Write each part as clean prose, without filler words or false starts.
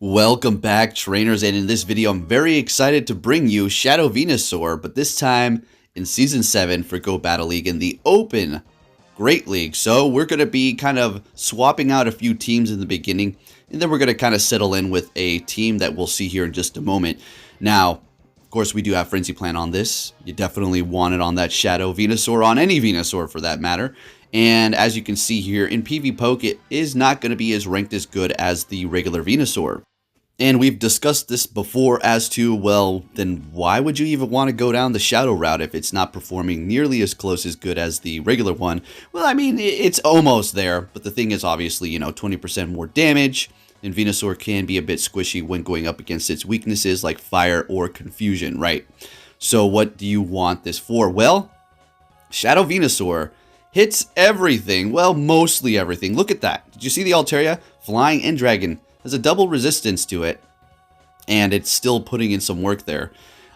Welcome back, trainers, and in this video I'm very excited to bring you Shadow Venusaur, but this time in Season 7 for Go Battle League in the Open Great League. So we're going to be kind of swapping out a few teams in the beginning, and then we're going to kind of settle in with a team that we'll see here in just a moment. Now, of course, we do have Frenzy Plant on this. You definitely want it on that Shadow Venusaur, on any Venusaur for that matter. And as you can see here, in Pvpoke, it is not going to be as ranked as good as the regular Venusaur. And we've discussed this before as to, well, then why would you even want to go down the Shadow route if it's not performing nearly as close as good as the regular one? Well, I mean, it's almost there, but the thing is obviously, 20% more damage, and Venusaur can be a bit squishy when going up against its weaknesses like Fire or Confusion, right? So what do you want this for? Well, Shadow Venusaur hits everything, well, mostly everything. Look at that. Did you see the Altaria? Flying and Dragon. There's a double resistance to it, and it's still putting in some work there.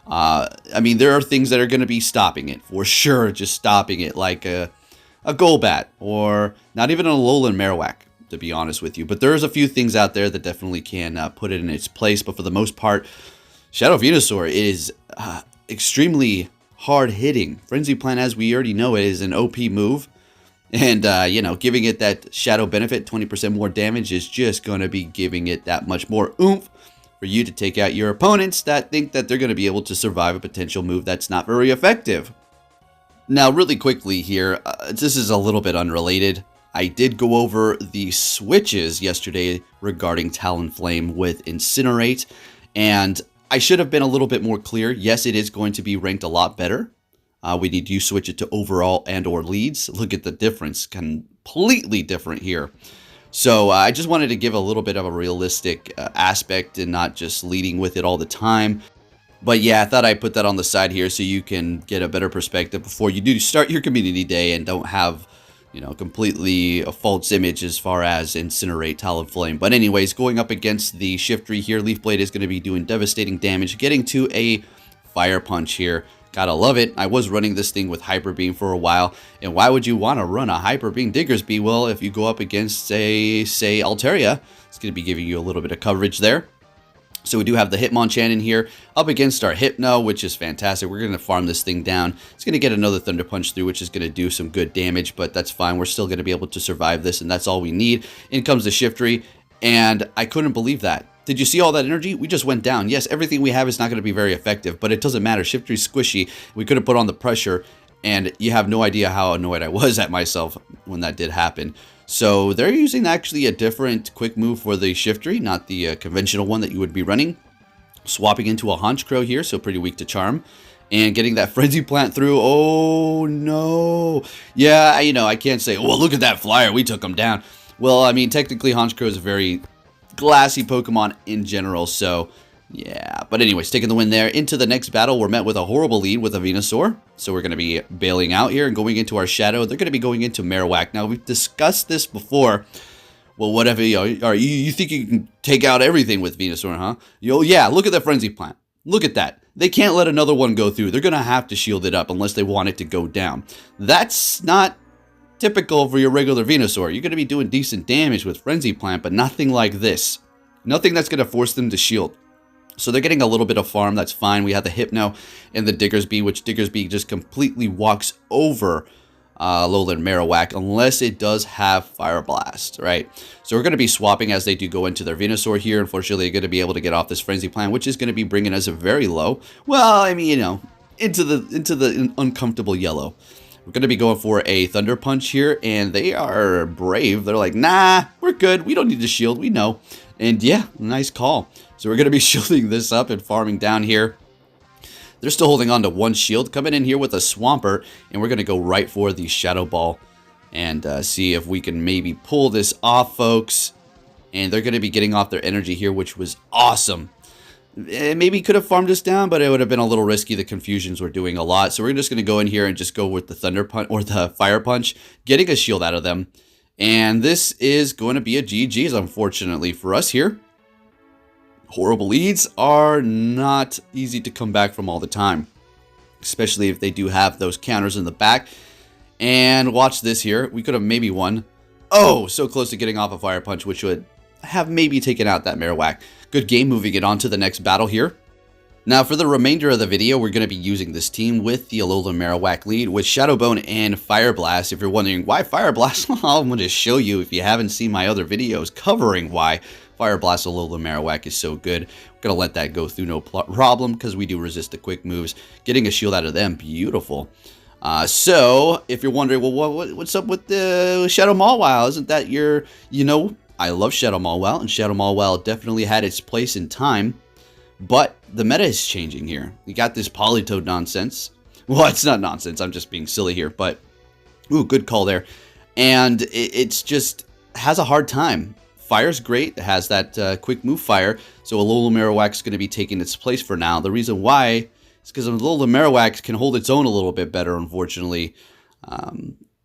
I mean, there are things that are going to be stopping it, for sure, just stopping it, like a Golbat, or not even an Alolan Marowak, to be honest with you. But there's a few things out there that definitely can put it in its place, but for the most part, Shadow Venusaur is extremely hard-hitting. Frenzy Plant, as we already know, is an OP move. And, giving it that shadow benefit, 20% more damage, is just going to be giving it that much more oomph for you to take out your opponents that think that they're going to be able to survive a potential move that's not very effective. Now, really quickly here, this is a little bit unrelated. I did go over the switches yesterday regarding Talonflame with Incinerate, and I should have been a little bit more clear. Yes, it is going to be ranked a lot better. We need to switch it to overall and or leads. Look at the difference, completely different here. So I just wanted to give a little bit of a realistic aspect and not just leading with it all the time. But yeah, I thought I'd put that on the side here so you can get a better perspective before you do start your community day and don't have, completely a false image as far as Incinerate Talonflame. But anyways, going up against the Shiftry here, Leaf Blade is going to be doing devastating damage, getting to a Fire Punch here. Gotta love it. I was running this thing with Hyper Beam for a while, and why would you want to run a Hyper Beam Diggersby? Well, if you go up against, say Altaria, it's going to be giving you a little bit of coverage there. So we do have the Hitmonchan in here, up against our Hypno, which is fantastic. We're going to farm this thing down. It's going to get another Thunder Punch through, which is going to do some good damage, but that's fine. We're still going to be able to survive this, and that's all we need. In comes the Shiftry, and I couldn't believe that. Did you see all that energy? We just went down. Yes, everything we have is not going to be very effective, but it doesn't matter. Shiftry's squishy. We could have put on the pressure, and you have no idea how annoyed I was at myself when that did happen. So they're using actually a different quick move for the Shiftry, not the conventional one that you would be running. Swapping into a Honchkrow here, so pretty weak to Charm. And getting that Frenzy Plant through. Oh, no. Yeah, I can't say, oh, look at that flyer. We took him down. Well, I mean, technically, Honchkrow is a very glassy Pokemon in general, so yeah. But anyways, taking the win there. Into the next battle, we're met with a horrible lead with a Venusaur, so we're going to be bailing out here and going into our Shadow. They're going to be going into Marowak. Now, we've discussed this before. Well, whatever, you think you can take out everything with Venusaur, huh? Yeah, look at the Frenzy Plant. Look at that. They can't let another one go through. They're going to have to shield it up unless they want it to go down. That's not typical for your regular Venusaur. You're going to be doing decent damage with Frenzy Plant, but nothing like this. Nothing that's going to force them to shield. So they're getting a little bit of farm. That's fine. We have the Hypno and the Diggersby, which Diggersby just completely walks over Alolan Marowak unless it does have Fire Blast, right? So we're going to be swapping as they do go into their Venusaur here. Unfortunately, they're going to be able to get off this Frenzy Plant, which is going to be bringing us a very low. Well, I mean, into the uncomfortable yellow. We're going to be going for a Thunder Punch here, and they are brave. They're like, nah, we're good. We don't need to shield. We know. And yeah, nice call. So we're going to be shielding this up and farming down here. They're still holding on to one shield. Coming in here with a Swampert, and we're going to go right for the Shadow Ball and see if we can maybe pull this off, folks. And they're going to be getting off their energy here, which was awesome. Maybe could have farmed us down, but it would have been a little risky. The Confusions were doing a lot. So we're just going to go in here and just go with the Thunder Punch or the Fire Punch, getting a shield out of them. And this is going to be a GG's, unfortunately, for us here. Horrible leads are not easy to come back from all the time, especially if they do have those counters in the back. And watch this here. We could have maybe won. Oh, so close to getting off a Fire Punch, which would have maybe taken out that Marowak. Good game, moving it on to the next battle here. Now, for the remainder of the video, we're going to be using this team with the Alolan Marowak lead with Shadow Bone and Fire Blast. If you're wondering why Fire Blast, well, I'm going to show you if you haven't seen my other videos covering why Fire Blast Alolan Marowak is so good. We're going to let that go through no problem because we do resist the quick moves. Getting a shield out of them, beautiful. So, if you're wondering, well, what's up with the Shadow Mawile? Isn't that your, I love Shadow Mawile, and Shadow Mawile definitely had its place in time. But the meta is changing here. You got this Politoed nonsense. Well, it's not nonsense. I'm just being silly here. But, ooh, good call there. And it's just has a hard time. Fire's great. It has that quick move fire. So Alolan Marowak's going to be taking its place for now. The reason why is because Alolan Marowak can hold its own a little bit better, unfortunately.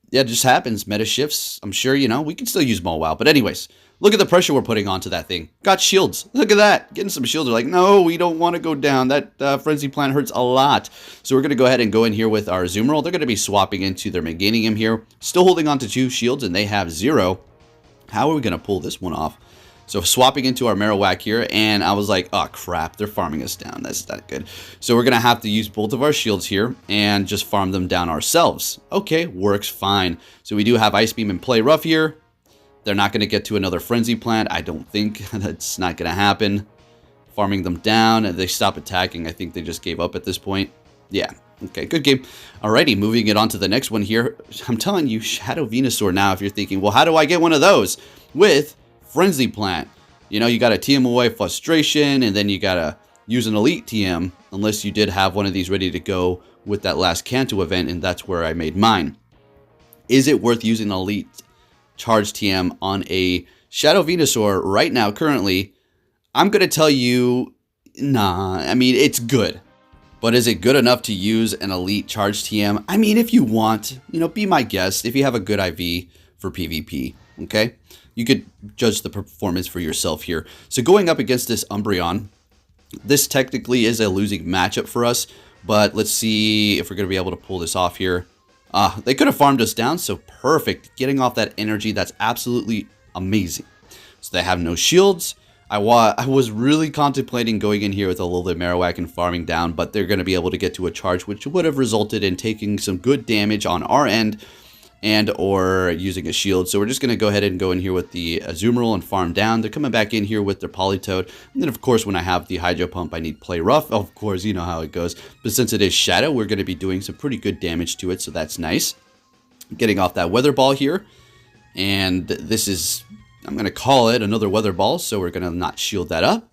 Yeah, it just happens. Meta shifts. I'm sure, we can still use Mawile. But anyways, look at the pressure we're putting onto that thing. Got shields. Look at that. Getting some shields. We're like, no, we don't want to go down. That Frenzy Plant hurts a lot. So we're going to go ahead and go in here with our Azumarill. They're going to be swapping into their Meganium here. Still holding on to 2 shields, and they have 0. How are we going to pull this one off? So swapping into our Marowak here, and I was like, oh crap, they're farming us down. That's not good. So we're going to have to use both of our shields here and just farm them down ourselves. Okay, works fine. So we do have Ice Beam and Play Rough here. They're not going to get to another Frenzy Plant. I don't think. That's not going to happen. Farming them down, and they stop attacking. I think they just gave up at this point. Yeah. Okay, good game. Alrighty, moving it on to the next one here. I'm telling you, Shadow Venusaur now, if you're thinking, well, how do I get one of those? With Frenzy Plant. You got to TM away Frustration, and then you got to use an Elite TM, unless you did have one of these ready to go with that last Kanto event, and that's where I made mine. Is it worth using an Elite Charge TM on a Shadow Venusaur right now, currently? I'm going to tell you, nah. I mean, it's good. But is it good enough to use an Elite Charge TM? I mean, if you want, be my guest. If you have a good IV for PvP, okay? You could judge the performance for yourself here. So going up against this Umbreon, this technically is a losing matchup for us. But let's see if we're going to be able to pull this off here. They could have farmed us down, so perfect. Getting off that energy, that's absolutely amazing. So they have no shields. I was really contemplating going in here with a little bit Marowak and farming down, but they're going to be able to get to a charge, which would have resulted in taking some good damage on our end and or using a shield. So we're just going to go ahead and go in here with the Azumarill and farm down. They're coming back in here with their Politoed. And then, of course, when I have the Hydro Pump, I need Play Rough. Of course, you know how it goes. But since it is Shadow, we're going to be doing some pretty good damage to it, so that's nice. Getting off that Weather Ball here. And this is, I'm going to call it another Weather Ball, so we're going to not shield that up.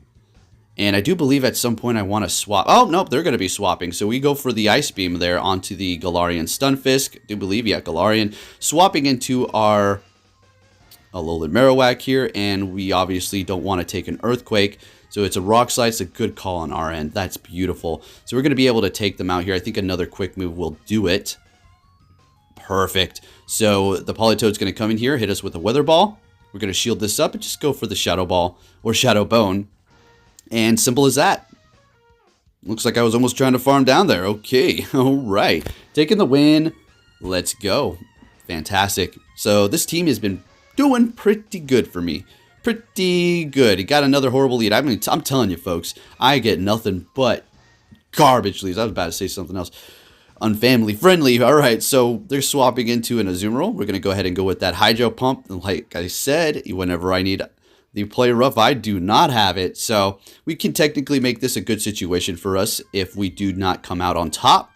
And I do believe at some point I want to swap. Oh, nope, they're going to be swapping. So we go for the Ice Beam there onto the Galarian Stunfisk. I do believe, yeah, Galarian. Swapping into our Alolan Marowak here. And we obviously don't want to take an Earthquake. So it's a Rock Slide. It's a good call on our end. That's beautiful. So we're going to be able to take them out here. I think another quick move will do it. Perfect. So the Politoed's going to come in here, hit us with a Weather Ball. We're going to shield this up and just go for the Shadow Ball or Shadow Bone. And simple as that. Looks like I was almost trying to farm down there. Okay, all right. Taking the win. Let's go. Fantastic. So this team has been doing pretty good for me. Pretty good. He got another horrible lead. I mean, I'm telling you, folks, I get nothing but garbage leads. I was about to say something else. Unfamily friendly. All right, so they're swapping into an Azumarill. We're going to go ahead and go with that Hydro Pump. And like I said, whenever I need the Play Rough, I do not have it. So we can technically make this a good situation for us if we do not come out on top.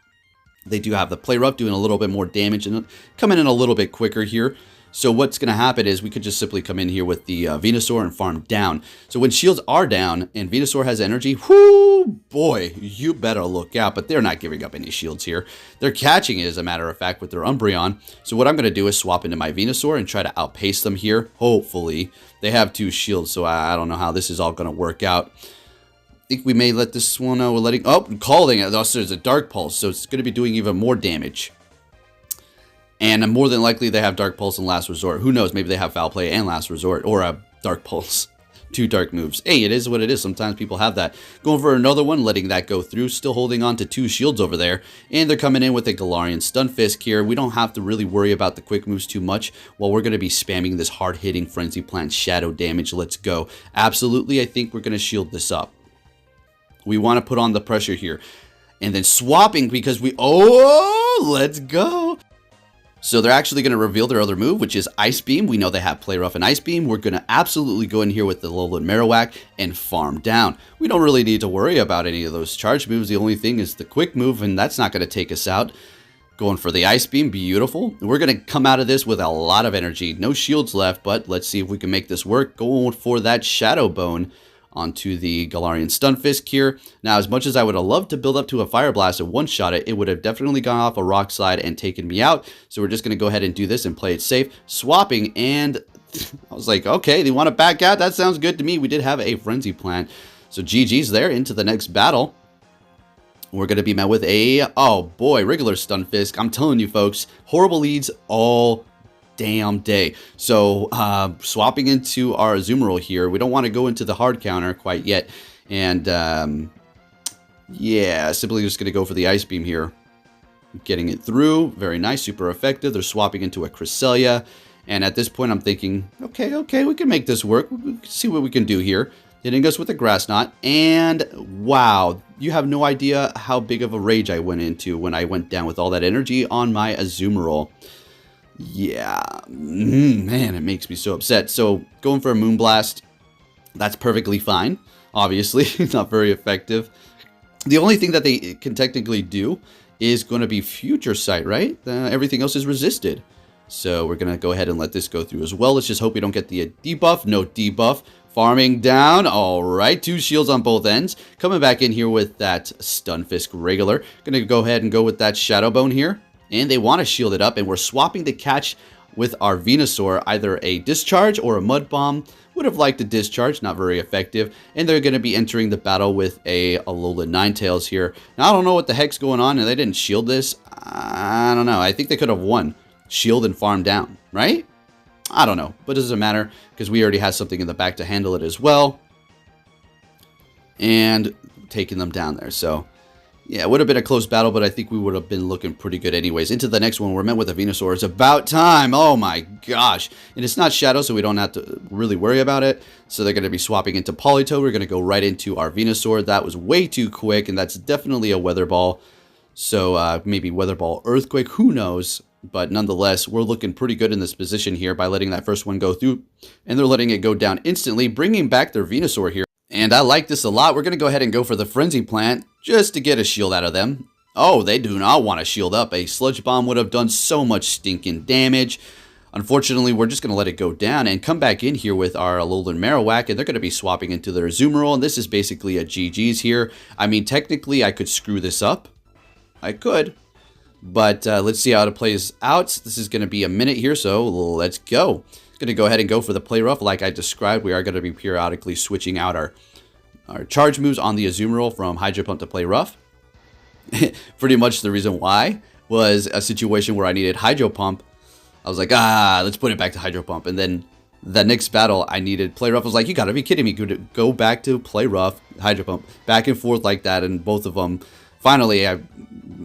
They do have the Play Rough doing a little bit more damage and coming in a little bit quicker here. So what's going to happen is we could just simply come in here with the Venusaur and farm down. So when shields are down and Venusaur has energy, whoo, boy, you better look out. But they're not giving up any shields here. They're catching it, as a matter of fact, with their Umbreon. So what I'm going to do is swap into my Venusaur and try to outpace them here. Hopefully. They have 2 shields, so I don't know how this is all going to work out. I think we may let this one, we're letting, calling it. Also, there's a Dark Pulse, so it's going to be doing even more damage. And more than likely, they have Dark Pulse and Last Resort. Who knows? Maybe they have Foul Play and Last Resort, or a Dark Pulse. 2 dark moves. Hey, it is what it is. Sometimes people have that. Going for another one, letting that go through. Still holding on to 2 shields over there. And they're coming in with a Galarian Stunfisk here. We don't have to really worry about the quick moves too much while we're going to be spamming this hard-hitting Frenzy Plant shadow damage. Let's go. Absolutely, I think we're going to shield this up. We want to put on the pressure here. And then swapping because we... Oh, let's go. So they're actually going to reveal their other move, which is Ice Beam. We know they have Play Rough and Ice Beam. We're going to absolutely go in here with the Alolan Marowak and farm down. We don't really need to worry about any of those charge moves. The only thing is the quick move, and that's not going to take us out. Going for the Ice Beam, beautiful. We're going to come out of this with a lot of energy. No shields left, but let's see if we can make this work. Going for that Shadow Bone onto the Galarian Stunfisk here. Now, as much as I would have loved to build up to a Fire Blast and one-shot it, it would have definitely gone off a Rock Slide and taken me out. So we're just going to go ahead and do this and play it safe. Swapping, and I was like, okay, they want to back out? That sounds good to me. We did have a Frenzy Plant. So GG's there into the next battle. We're going to be met with a, oh boy, regular Stunfisk. I'm telling you, folks, horrible leads all damn day. So swapping into our Azumarill here. We don't want to go into the hard counter quite yet. And yeah, simply just going to go for the Ice Beam here. Getting it through. Very nice. Super effective. They're swapping into a Cresselia. And at this point, I'm thinking, okay, we can make this work. We can see what we can do here. Hitting us with a Grass Knot. And wow, you have no idea how big of a rage I went into when I went down with all that energy on my Azumarill. Yeah, man, it makes me so upset. So going for a Moonblast, that's perfectly fine. Obviously, not very effective. The only thing that they can technically do is going to be Future Sight, right? Everything else is resisted. So we're going to go ahead and let this go through as well. Let's just hope we don't get the debuff. No debuff. Farming down. All right, 2 shields on both ends. Coming back in here with that Stunfisk regular. Going to go ahead and go with that Shadow Bone here. And they want to shield it up, and we're swapping to catch with our Venusaur, either a Discharge or a Mud Bomb. Would have liked a Discharge, not very effective. And they're going to be entering the battle with a Alolan Ninetales here. Now, I don't know what the heck's going on, and they didn't shield this. I don't know. I think they could have won. Shield and farm down, right? I don't know, but it doesn't matter because we already have something in the back to handle it as well. And taking them down there, so... yeah, it would have been a close battle, but I think we would have been looking pretty good anyways. Into the next one, we're met with a Venusaur. It's about time. Oh my gosh. And it's not Shadow, so we don't have to really worry about it. So they're going to be swapping into Politoed. We're going to go right into our Venusaur. That was way too quick, and that's definitely a Weather Ball. So maybe Weather Ball Earthquake, who knows? But nonetheless, we're looking pretty good in this position here by letting that first one go through. And they're letting it go down instantly, bringing back their Venusaur here. And I like this a lot. We're going to go ahead and go for the Frenzy Plant just to get a shield out of them. Oh, they do not want to shield up. A Sludge Bomb would have done so much stinking damage. Unfortunately, we're just going to let it go down and come back in here with our Alolan Marowak, and they're going to be swapping into their Azumarill, and this is basically a GG's here. I mean, technically, I could screw this up. I could. But let's see how it plays out. This is going to be a minute here, so let's go. Going to go ahead and go for the Play Rough like I described. We are going to be periodically switching out our charge moves on the Azumarill from Hydro Pump to Play Rough. Pretty much the reason why was a situation where I needed Hydro Pump. I was like, let's put it back to Hydro Pump. And then the next battle, I needed Play Rough. I was like, you got to be kidding me. Go back to Play Rough, Hydro Pump, back and forth like that. And both of them, finally, I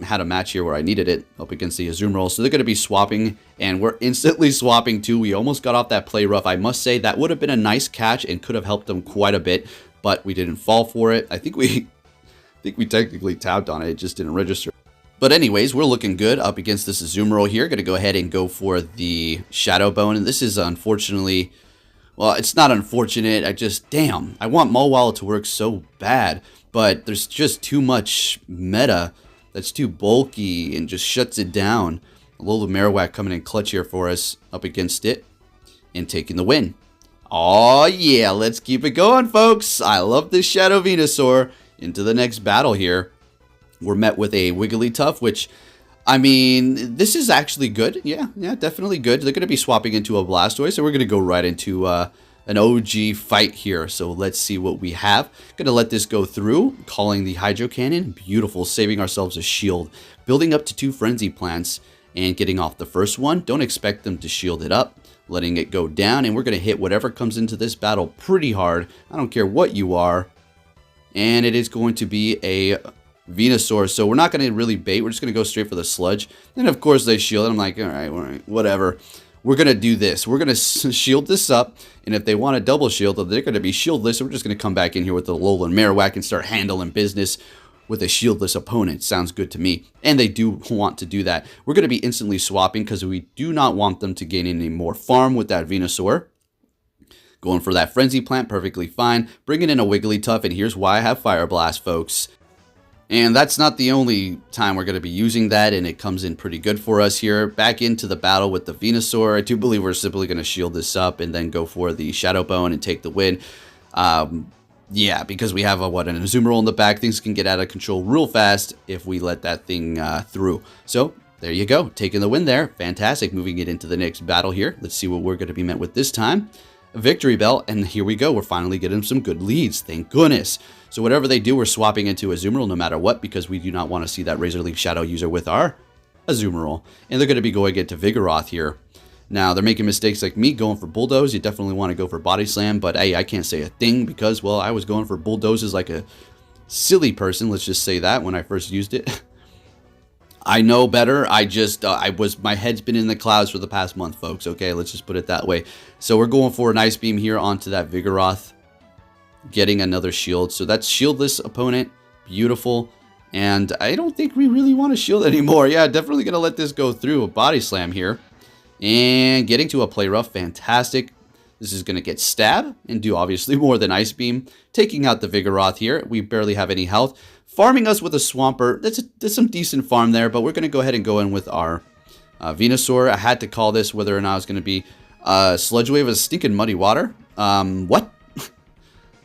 had a match here where I needed it up against the Azumarill. So they're going to be swapping, and we're instantly swapping too. We almost got off that Play Rough. I must say that would have been a nice catch and could have helped them quite a bit, but we didn't fall for it. I think we technically tapped on it. It just didn't register. But anyways, we're looking good up against this Azumarill here. Going to go ahead and go for the Shadow Bone, and this is unfortunately... well, it's not unfortunate. Damn, I want Mawile to work so bad, but there's just too much meta that's too bulky and just shuts it down. Alolan Marowak coming in clutch here for us up against it and taking the win. Oh yeah, let's keep it going, folks. I love this Shadow Venusaur. Into the next battle here. We're met with a Wigglytuff, which, I mean, this is actually good. Yeah, definitely good. They're going to be swapping into a Blastoise, so we're going to go right into an OG fight here. So let's see what we have. Going to let this go through, calling the Hydro Cannon. Beautiful, saving ourselves a shield. Building up to 2 Frenzy Plants. and getting off the first one. Don't expect them to shield it up, letting it go down, and we're going to hit whatever comes into this battle pretty hard. I don't care what you are. And it is going to be a Venusaur, so we're not going to really bait. We're just going to go straight for the Sludge. And of course they shield it. I'm like, all right, whatever. We're going to do this. We're going to shield this up, and if they want a double shield, they're going to be shieldless, so we're just going to come back in here with the Alolan Marowak and start handling business with a shieldless opponent. Sounds good to me. And they do want to do that. We're going to be instantly swapping because we do not want them to gain any more farm with that Venusaur. Going for that Frenzy Plant, perfectly fine. Bringing in a Wigglytuff, and here's why I have Fire Blast, folks. And that's not the only time we're going to be using that, and it comes in pretty good for us here. Back into the battle with the Venusaur. I do believe we're simply going to shield this up and then go for the Shadow Bone and take the win. Yeah, because we have an Azumarill in the back. Things can get out of control real fast if we let that thing through. So there you go, taking the win there. Fantastic. Moving it into the next battle here. Let's see what we're going to be met with this time. Victreebel, and here we go. We're finally getting some good leads. Thank goodness. So whatever they do, we're swapping into Azumarill no matter what, because we do not want to see that Razor Leaf Shadow user with our Azumarill. And they're going to be going into Vigoroth here. Now, they're making mistakes like me going for Bulldoze. You definitely want to go for Body Slam, but hey, I can't say a thing because, well, I was going for Bulldozes like a silly person. Let's just say that when I first used it. I know better. My head's been in the clouds for the past month, folks. Okay, let's just put it that way. So we're going for an Ice Beam here onto that Vigoroth, getting another shield. So that's shieldless opponent. Beautiful. And I don't think we really want to shield anymore. Yeah, definitely going to let this go through. A Body Slam here. And getting to a Play Rough. Fantastic. This is going to get Stab and do obviously more than Ice Beam. Taking out the Vigoroth here. We barely have any health. Farming us with a Swampert. That's some decent farm there, but we're going to go ahead and go in with our Venusaur. I had to call this whether or not it's going to be Sludge Wave of stinking Muddy Water. What?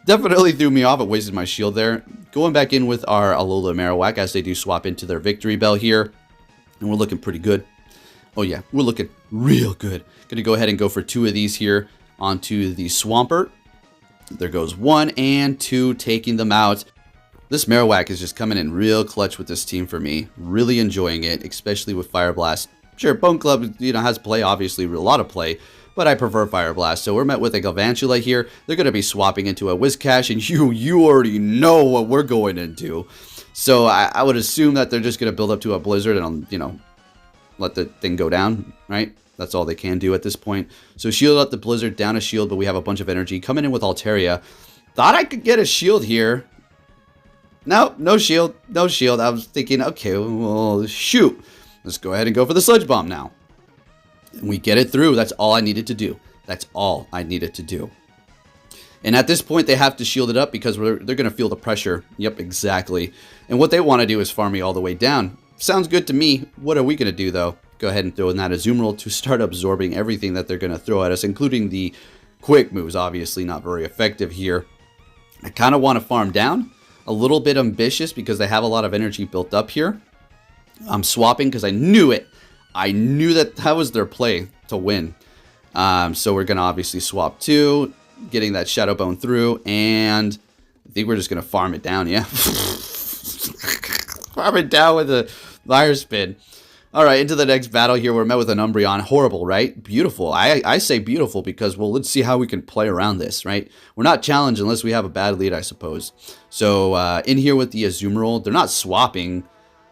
Definitely threw me off. It wasted my shield there. Going back in with our Alolan Marowak as they do swap into their Victreebel here. And we're looking pretty good. Oh yeah, we're looking real good. Going to go ahead and go for 2 of these here onto the Swampert. There goes 1 and 2, taking them out. This Marowak is just coming in real clutch with this team for me. Really enjoying it, especially with Fire Blast. Sure, Bone Club, has play, obviously, a lot of play, but I prefer Fire Blast. So we're met with a Galvantula here. They're going to be swapping into a Whiscash, and you already know what we're going into. So I would assume that they're just going to build up to a Blizzard and, let the thing go down, right? That's all they can do at this point. So shield up the Blizzard, down a shield, but we have a bunch of energy. Coming in with Altaria. Thought I could get a shield here. No, no shield, no shield. I was thinking, okay, well, shoot. Let's go ahead and go for the Sludge Bomb now. And we get it through. That's all I needed to do. That's all I needed to do. And at this point, they have to shield it up because they're going to feel the pressure. Yep, exactly. And what they want to do is farm me all the way down. Sounds good to me. What are we going to do, though? Go ahead and throw in that Azumarill to start absorbing everything that they're going to throw at us, including the quick moves. Obviously, not very effective here. I kind of want to farm down. A little bit ambitious because they have a lot of energy built up here. I'm swapping because I knew it. I knew that was their play to win. So we're going to obviously swap 2, getting that Shadow Bone through, and I think we're just going to farm it down, yeah? Farm it down with a Fire Spin. All right, into the next battle here. We're met with an Umbreon. Horrible, right? Beautiful. I say beautiful because, well, let's see how we can play around this, right? We're not challenged unless we have a bad lead, I suppose. So in here with the Azumarill, they're not swapping.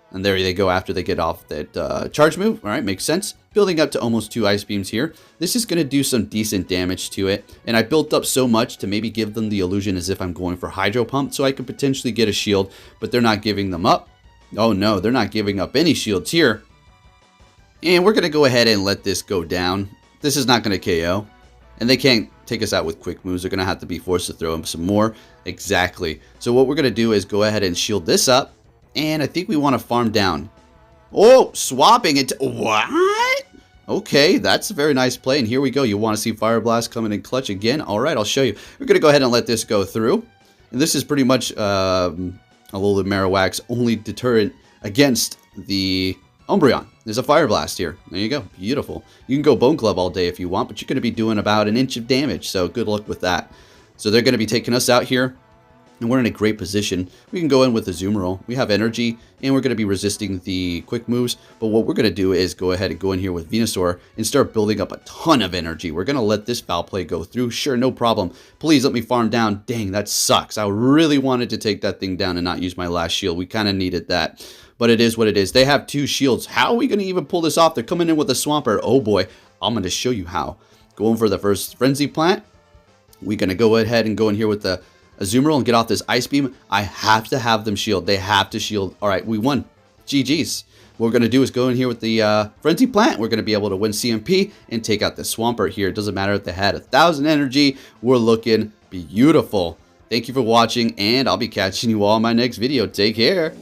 And there they go after they get off that charge move. All right, makes sense. Building up to almost 2 Ice Beams here. This is going to do some decent damage to it. And I built up so much to maybe give them the illusion as if I'm going for Hydro Pump. So I could potentially get a shield, but they're not giving them up. Oh no, they're not giving up any shields here. And we're going to go ahead and let this go down. This is not going to KO. And they can't take us out with quick moves. They're going to have to be forced to throw them some more. Exactly. So what we're going to do is go ahead and shield this up. And I think we want to farm down. Oh, swapping it. What? Okay, that's a very nice play. And here we go. You want to see Fire Blast coming in clutch again? All right, I'll show you. We're going to go ahead and let this go through. And this is pretty much Alolan Marowak's only deterrent against the Umbreon. There's a Fire Blast here. There you go. Beautiful. You can go Bone Club all day if you want, but you're going to be doing about 1 inch of damage. So good luck with that. So they're going to be taking us out here. and we're in a great position. We can go in with the Azumarill. We have energy, and we're going to be resisting the quick moves. But what we're going to do is go ahead and go in here with Venusaur and start building up a ton of energy. We're going to let this foul play go through. Sure, no problem. Please let me farm down. Dang, that sucks. I really wanted to take that thing down and not use my last shield. We kind of needed that. But it is what it is. They have 2 shields. How are we going to even pull this off? They're coming in with a Swampert. Oh boy, I'm going to show you how. Going for the first Frenzy Plant. We're going to go ahead and go in here with the Azumarill and get off this Ice Beam. I have to have them shield. They have to shield. All right, we won. GG's. What we're going to do is go in here with the Frenzy Plant. We're going to be able to win CMP and take out the Swampert here. It doesn't matter if they had 1,000 energy. We're looking beautiful. Thank you for watching, and I'll be catching you all in my next video. Take care.